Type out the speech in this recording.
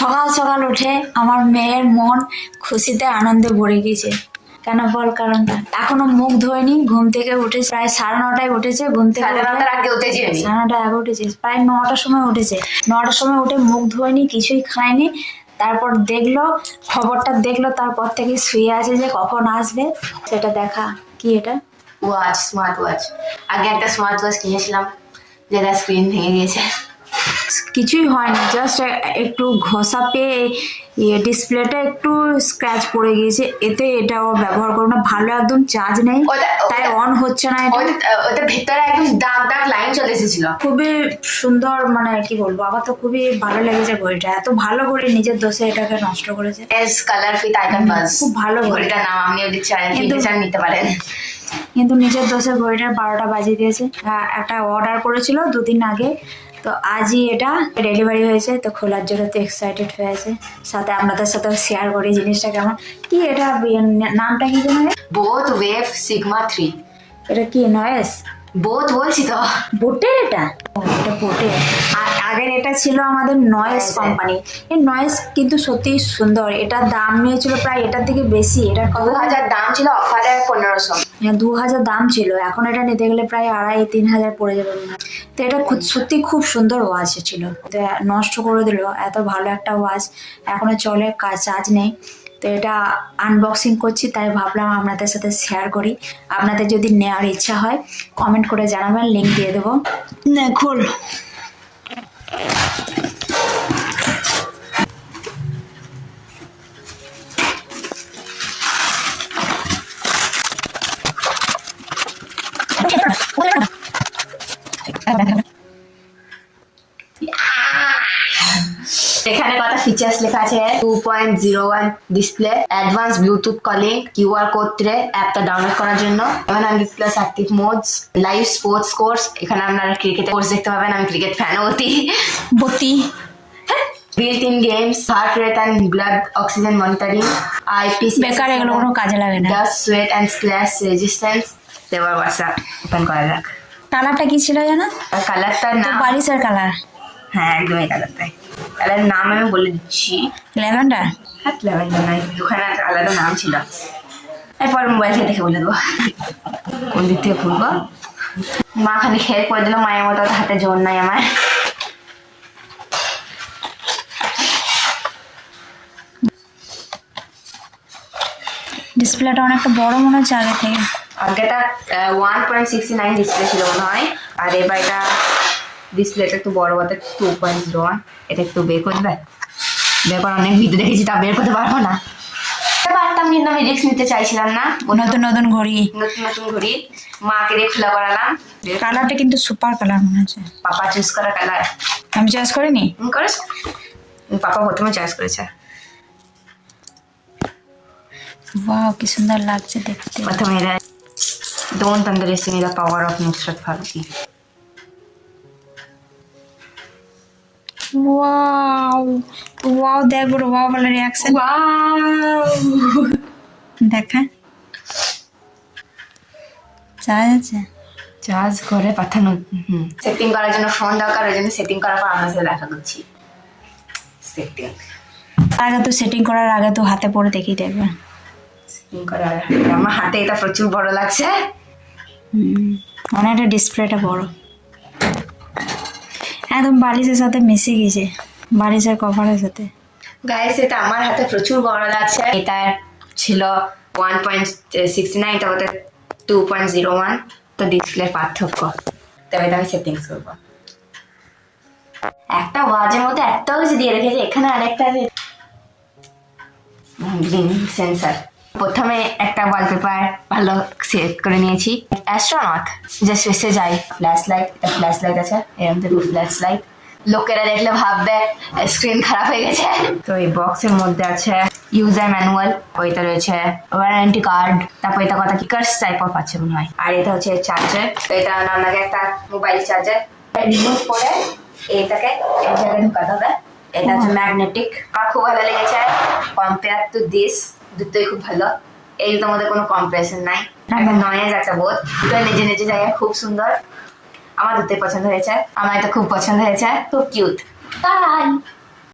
সকাল সকাল উঠে আমার মেয়ের মন খুশিতে আনন্দে ভরে গেছে। কেন বল কারণটা? এখনো মুখ ধোয়নি, ঘুম থেকে উঠেছে প্রায় 9:30টায় উঠেছে। ঘুম থেকে 9:30টার আগে উঠেছি আমি। 9:30টার আগে উঠেছে, প্রায় 9টার সময় উঠেছে। 9টার সময় উঠে মুখ ধোয়নি, কিছুই খায়নি। তারপর দেখলো, খবরটা দেখলো, তারপর থেকে শুয়ে আছে যে কখন আসবে সেটা দেখা। কি এটা? Watch, smart watch. আগে একটা স্মার্ট ওয়াচ কিনেছিলাম, যেটা স্ক্রিন ভেঙে গিয়েছে। কিছুই হয়নি, জাস্ট একটু ঘষা পেয়ে ডিসপ্লেটা একটু স্ক্র্যাচ পড়ে গিয়েছে। এতে এটাও ব্যবহার করো না, ভালো একদম চার্জ নেই, তাই অন হচ্ছে না। এটা ওটা ভেতরে একদম দাগ দাগ লাইন চলে এসেছিল। খুবই সুন্দর, মানে কি বলবো, আমার তো খুবই ভালো লেগেছে ঘড়িটা। এত ভালো ঘড়ি নিজের দোষে এটাকে নষ্ট করেছে। এস কালার ফিট আইকন বাজ, খুব ভালো ঘড়ি। ঘড়িটার নাম আপনি যদি চান নিতে পারেন। কিন্তু নিজের দোষে ঘড়িটার 12টা বাজিয়ে দিয়েছে। একটা অর্ডার করেছিল 2 দিন আগে, তো আজই এটা ডেলিভারি হয়েছে। তো খোলার জন্য তো এক্সাইটেড হয়েছে। সাথে আপনাদের সাথে শেয়ার করি জিনিসটা কেমন। কি এটা, নামটা কি যেন? Both wave sigma 3। এটা কি নয়েস? বোথ বলছি তো। বোটের এটা? এটা বোটের। আর আগের এটা ছিল আমাদের নয়েস কোম্পানি। এই নয়েস কিন্তু সত্যি সুন্দর। এটার দাম নিয়েছিল প্রায় এটার থেকে বেশি। এটা 2000 দাম ছিল, অফারে 1500। 2000 দাম ছিল, এখন এটা নিতে গেলে প্রায় 2500-3000 হাজার পড়ে যাবে মনে হয়। তো এটা সত্যি খুব সুন্দর ওয়াচ ছিল, তো নষ্ট করে দিল। এত ভালো একটা ওয়াচ এখনো চলে, চার্জ নেই। তো এটা আনবক্সিং করছি, তাই ভাবলাম আপনাদের সাথে শেয়ার করি। আপনাদের যদি নেওয়ার ইচ্ছা হয় কমেন্ট করে জানাবেন, লিঙ্ক দিয়ে দেবো। না খোল। এখানে কত ফিচার্স লেখা আছে। 2.01 display, advance Bluetooth calling, QR code tray, অ্যাপটা ডাউনলোড করার জন্য, 700+ active modes, live sports course. এখানে আপনারা ক্রিকেট কোর্স দেখতে পাবেন, আমি ক্রিকেট ফ্যানও বতি। Built in games, heart rate and blood oxygen monitoring, আইপিসি, বেকার, এগুলো কোনো কাজে লাগে না। Dust sweat and splash resistance. এবার হোয়াটসঅ্যাপ ওপেন করা যাক। কালারটা কি ছিল জানো? আর কালারটার নাম বারিশের কালার। হ্যাঁ, একদম এই কালারটাই। কালারের নাম আমি বলে দিচ্ছি। ল্যাভেন্ডার। হ্যাঁ, ল্যাভেন্ডার নয়, ওখানে একটা আলাদা নাম ছিল। এরপর মোবাইল থেকে দেখে বলে দেবো কোন দিক থেকে খুলবো। মা খালি খেয়ে করে দিল, মায়ের মতো হাতে জোর নাই আমার। ডিসপ্লেটা অনেকটা বড় মনে হচ্ছে আগে থেকে। আগেটা 1.69 ডিসপ্লে ছিল মনে হয়, আর এবার এটা ডিসপ্লেটা একটু বড় বলতে 2.01। এটা একটু বের করবে, বের করার অনেক ভিডিও দেখেছি, তা বের করতে পারবো না। পারতাম, কিন্তু আমি রিস্ক নিতে চাইছিলাম না। নতুন নতুন ঘড়ি, নতুন নতুন ঘড়ি মাকে দিয়ে খোলা করালাম। কালারটা কিন্তু সুপার কালার মনে হচ্ছে। পাপা চুজ করা কালার, আমি চয়েস করিনি। করেছ? পাপা প্রথমে চয়েস করেছে। ওয়াও, কি সুন্দর লাগছে দেখতে। প্রথমে এরা don't underestimate the power of Nusrat Faruki. Wow wow, দেখ বড় ওয়াও বলে রিঅ্যাকশন। ওয়াও, দেখা চার্জ আছে, চার্জ করে পাঠানো। সেটিং করার জন্য ফোন দরকার, ওই জন্য সেটিং করার পর আমরা সাথে দেখা করছি। সেটিং আগে তো সেটিং করার আগে তো হাতে পরে দেখি দেখবে। সেটিং করার আমার হাতে এটা প্রচুর বড় লাগছে। অনেকটা ডিসপ্লেটা বড়, একদম বালিশের সাথে মিশে গেছে, বালিশের কভারের সাথে। গাইস, এটা আমার হাতে প্রচুর বড় লাগছে। এটা ছিল 1.69, এটা হতে 2.01। তো ডিসপ্লের পার্থক্য। তবে এটা আমি সেটিংস করবো। একটা ওয়াচের মধ্যে একটা কিছু দিয়ে রেখেছে, এখানে আরেকটা গ্রিন সেন্সার। প্রথমে একটা ওয়ালপেপার ভালো সেট করে নিয়েছি। অ্যাস্ট্রোনট যে স্পেসে যাই, ফ্ল্যাশ লাইট, এটা ফ্ল্যাশ লাইট আছে, এরকম থেকে ফ্ল্যাশ লাইট। লোকেরা দেখলে ভাববে স্ক্রিন খারাপ হয়ে গেছে। তো এই বক্সের মধ্যে আছে ইউজার ম্যানুয়াল, ওইটা রয়েছে ওয়ারেন্টি কার্ড, তারপর এটা কথা কিকার্স টাইপ অফ আছে মনে হয়। আর এটা হচ্ছে চার্জার। তো এটা আপনাকে একটা মোবাইল চার্জার রিমুভ করে এইটাকে এই জায়গায় ঢুকাতে হবে। এটা হচ্ছে ম্যাগনেটিক। আমার খুব ভালো লেগেছে কম্পেয়ার টু দিস। দুটোই খুব ভালো, এই দুটোর মধ্যে কোনো কম্পারিজন নাই। একটা নয়েজ, একটা বোধ, দুটো নিজে নিজে জায়গায় খুব সুন্দর। আমার দুটোই পছন্দ হয়েছে, আমার এটা খুব পছন্দ হয়েছে, খুব কিউট। বাই।